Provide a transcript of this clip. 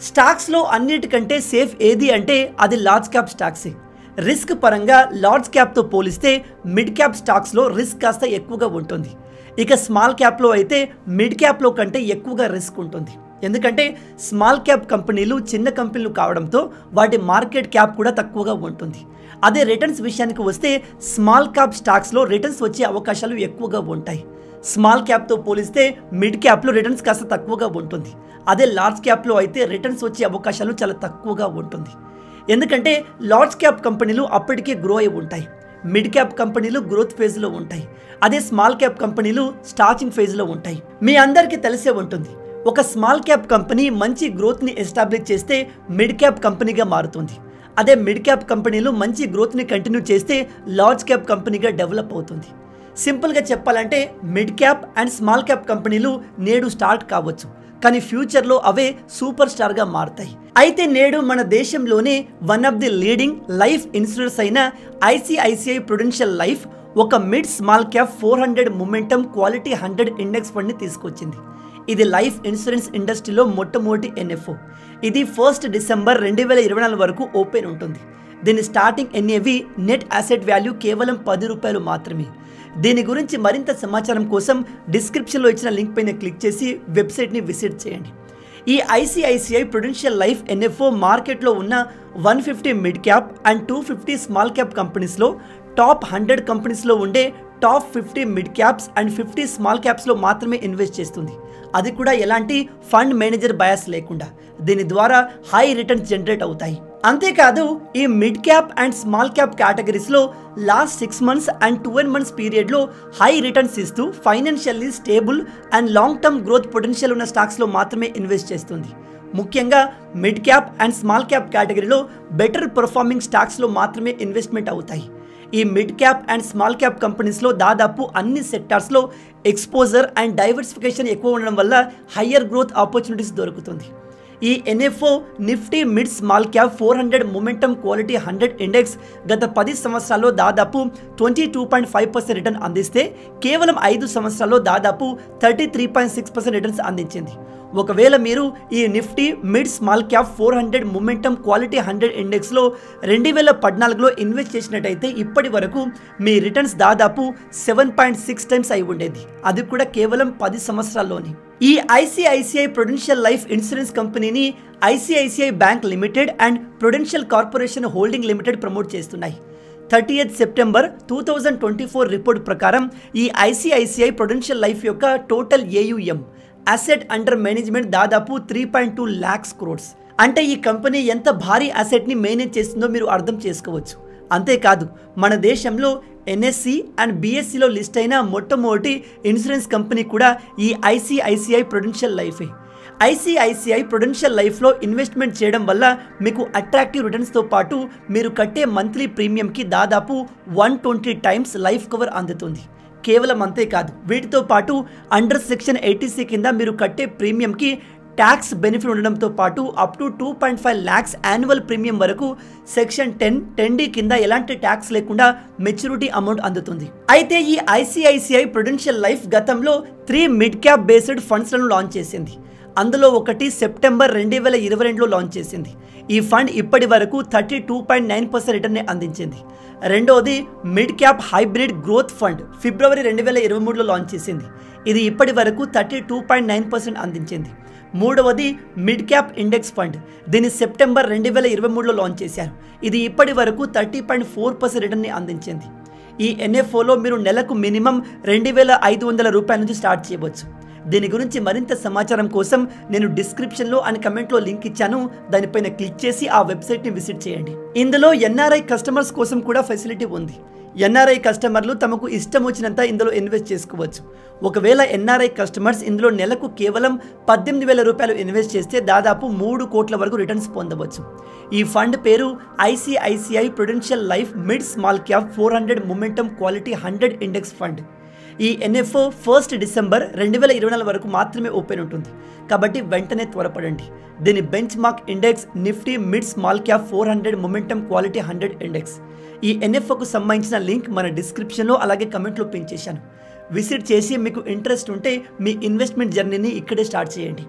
Stocks లో అన్నిటికంటే safe ఏది అంటే అది లార్జ్ క్యాప్ స్టాక్సే. రిస్క్ పరంగా లార్జ్ క్యాప్ తో పోలిస్తే మిడ్ క్యాప్ స్టాక్స్ లో రిస్క్ కాస్త ఎక్కువగా ఉంటుంది. ఇక స్మాల్ క్యాప్ లో అయితే మిడ్ క్యాప్ లో కంటే ఎక్కువగా రిస్క్ ఉంటుంది. ఎందుకంటే స్మాల్ క్యాప్ కంపెనీలు చిన్న కంపెనీలు కావడంతో వాటి మార్కెట్ క్యాప్ కూడా తక్కువగా ఉంటుంది. అదే రిటర్న్స్ విషయానికి వస్తే స్మాల్ క్యాప్ స్టాక్స్ లో రిటర్న్స్ వచ్చే అవకాశాలు ఎక్కువగా ఉంటాయి. స్మాల్ క్యాప్తో పోలిస్తే మిడ్ క్యాప్లో రిటర్న్స్ కాస్త తక్కువగా ఉంటుంది. అదే లార్జ్ క్యాప్లో అయితే రిటర్న్స్ వచ్చే అవకాశాలు చాలా తక్కువగా ఉంటుంది. ఎందుకంటే లార్జ్ క్యాప్ కంపెనీలు అప్పటికే గ్రో అయి ఉంటాయి. మిడ్ క్యాప్ కంపెనీలు గ్రోత్ ఫేజ్లో ఉంటాయి. అదే స్మాల్ క్యాప్ కంపెనీలు స్టార్టింగ్ ఫేజ్లో ఉంటాయి. మీ అందరికీ తెలిసే ఉంటుంది, ఒక స్మాల్ క్యాప్ కంపెనీ మంచి గ్రోత్ని ఎస్టాబ్లిష్ చేస్తే మిడ్ క్యాప్ కంపెనీగా మారుతుంది. అదే మిడ్ క్యాప్ కంపెనీలు మంచి గ్రోత్ని కంటిన్యూ చేస్తే లార్జ్ క్యాప్ కంపెనీగా డెవలప్ అవుతుంది. సింపుల్గా చెప్పాలంటే mid cap and small cap కంపెనీలు నేడు స్టార్ట్ కావచ్చు, కానీ ఫ్యూచర్లో అవే సూపర్ స్టార్గా మారుతాయి. అయితే నేడు మన దేశంలోనే one of the leading life insurance అయిన ఐసిఐసిఐ ప్రుడెన్షియల్ లైఫ్ ఒక mid small cap 400 momentum quality 100 index ఫండ్ని తీసుకొచ్చింది. ఇది లైఫ్ ఇన్సూరెన్స్ ఇండస్ట్రీలో మొట్టమొదటి ఎన్ఎఫ్ఓ. ఇది 1 డిసెంబర్ 2024 వరకు ఓపెన్ ఉంటుంది. దీని starting NAV net asset value కేవలం 10 రూపాయలు మాత్రమే. దీని గురించి మరింత సమాచారం కోసం డిస్క్రిప్షన్లో ఇచ్చిన లింక్ పైన క్లిక్ చేసి వెబ్సైట్ని విజిట్ చేయండి. ఈ ఐసిఐసిఐ ప్రుడెన్షియల్ లైఫ్ ఎన్ఎఫ్ఓ మార్కెట్లో ఉన్న 150 mid cap and 250 small cap కంపెనీస్లో టాప్ 100 కంపెనీస్లో ఉండే top 50 mid caps and 50 small క్యాప్స్లో మాత్రమే ఇన్వెస్ట్ చేస్తుంది. అది కూడా ఎలాంటి ఫండ్ మేనేజర్ బయాస్ లేకుండా. దీని ద్వారా హై రిటర్న్స్ జనరేట్ అవుతాయి. అంతేకాదు ఈ మిడ్ క్యాప్ అండ్ స్మాల్ క్యాప్ కేటగిరీస్లో లాస్ట్ 6 మంత్స్ అండ్ 12 మంత్స్ పీరియడ్లో హై రిటర్న్స్ ఇస్తూ financially stable and long term growth potential ఉన్న స్టాక్స్లో మాత్రమే ఇన్వెస్ట్ చేస్తుంది. ముఖ్యంగా mid cap and small cap కేటగిరీలో బెటర్ పర్ఫార్మింగ్ స్టాక్స్లో మాత్రమే ఇన్వెస్ట్మెంట్ అవుతాయి. ఈ mid cap and small cap కంపెనీస్లో దాదాపు అన్ని సెక్టార్స్లో ఎక్స్పోజర్ అండ్ డైవర్సిఫికేషన్ ఎక్కువ ఉండడం వల్ల హయ్యర్ గ్రోత్ ఆపర్చునిటీస్ దొరుకుతుంది. ఈ NFO Nifty mid small cap 400 momentum quality 100 index గత 10 సంవత్సరాల్లో దాదాపు 22.5% రిటర్న్ అందిస్తే కేవలం 5 సంవత్సరాల్లో దాదాపు 33.6% రిటర్న్స్ అందించింది. ఒకవేళ మీరు ఈ Nifty mid small cap 400 momentum quality 100 ఇండెక్స్లో 2014లో ఇన్వెస్ట్ చేసినట్టయితే ఇప్పటి వరకు మీ రిటర్న్స్ దాదాపు 7.6 టైమ్స్ అయి ఉండేది. అది కూడా కేవలం 10 సంవత్సరాల్లోనే. ఈ ఐసిఐసిఐ ప్రుడెన్షియల్ లైఫ్ ఇన్సూరెన్స్ కంపెనీని ICICI bank limited and Prudential corporation holding limited promote చేస్తున్నాయి. 30th సెప్టెంబర్ 2024 రిపోర్ట్ ప్రకారం ఈ ఐసిఐసిఐ ప్రుడెన్షియల్ లైఫ్ యొక్క total AUM asset under management దాదాపు 3.2 lakhs crores. అంటే ఈ కంపెనీ ఎంత భారీ అసెట్ని మేనేజ్ చేస్తుందో మీరు అర్థం చేసుకోవచ్చు. అంతేకాదు మన దేశంలో ఎన్ఎస్సి అండ్ బిఎస్సిలో లిస్ట్ అయిన మొట్టమొదటి ఇన్సూరెన్స్ కంపెనీ కూడా ఈ ఐసిఐసిఐ ప్రుడెన్షియల్ లైఫే. ఐసిఐసిఐ ప్రుడెన్షియల్ లైఫ్లో ఇన్వెస్ట్మెంట్ చేయడం వల్ల మీకు అట్రాక్టివ్ రిటర్న్స్తో పాటు మీరు కట్టే మంత్లీ ప్రీమియంకి దాదాపు 120 టైమ్స్ లైఫ్ కవర్ అందుతుంది. కేవలం అంతేకాదు, వీటితో పాటు అండర్ సెక్షన్ 80C కింద మీరు కట్టే ప్రీమియంకి ట్యాక్స్ బెనిఫిట్ ఉండడంతో పాటు up to 2.5 lakhs annual premium వరకు సెక్షన్ 10D కింద ఎలాంటి ట్యాక్స్ లేకుండా మెచ్యూరిటీ అమౌంట్ అందుతుంది. అయితే ఈ ఐసిఐసిఐ ప్రుడెన్షియల్ లైఫ్ గతంలో 3 మిడ్ క్యాప్ బేస్డ్ ఫండ్స్లను లాంచ్ చేసింది. అందులో ఒకటి సెప్టెంబర్ 2022లో లాంచ్ చేసింది. ఈ ఫండ్ ఇప్పటి వరకు 32.9% రిటర్న్ అందించింది. రెండోది mid cap hybrid growth fund February 2023లో లాంచ్ చేసింది. ఇది ఇప్పటి వరకు 32.9% అందించింది. మూడవది మిడ్ క్యాప్ ఇండెక్స్ ఫండ్. దీన్ని సెప్టెంబర్ 2023లో లాంచ్ చేశారు. ఇది ఇప్పటి వరకు 30.4% రిటర్న్ని అందించింది. ఈ ఎన్ఎఫ్ఓలో మీరు నెలకు మినిమం 2,500 రూపాయల నుంచి స్టార్ట్ చేయవచ్చు. దీని గురించి మరింత సమాచారం కోసం నేను డిస్క్రిప్షన్లో అండ్ కమెంట్లో లింక్ ఇచ్చాను. దానిపైన క్లిక్ చేసి ఆ వెబ్సైట్ని విజిట్ చేయండి. ఇందులో ఎన్ఆర్ఐ కస్టమర్స్ కోసం కూడా ఫెసిలిటీ ఉంది. ఎన్ఆర్ఐ కస్టమర్లు తమకు ఇష్టం వచ్చినంత ఇందులో ఇన్వెస్ట్ చేసుకోవచ్చు. ఒకవేళ ఎన్ఆర్ఐ కస్టమర్స్ ఇందులో నెలకు కేవలం 18,000 రూపాయలు ఇన్వెస్ట్ చేస్తే దాదాపు 3 కోట్ల వరకు రిటర్న్స్ పొందవచ్చు. ఈ ఫండ్ పేరు ICICI Prudential life mid small cap 400 momentum quality 100 index fund. ఈ ఎన్ఎఫ్ఓ 1 డిసెంబర్ 2024 వరకు మాత్రమే ఓపెన్ ఉంటుంది. కాబట్టి వెంటనే త్వరపడండి. దీని bench mark index Nifty mid small cap 400 momentum quality 100 index. ఈ ఎన్ఎఫ్ఓకు సంబంధించిన లింక్ మన డిస్క్రిప్షన్లో అలాగే కమెంట్లో పిన్ చేశాను. విజిట్ చేసి మీకు ఇంట్రెస్ట్ ఉంటే మీ ఇన్వెస్ట్మెంట్ జర్నీని ఇక్కడే స్టార్ట్ చేయండి.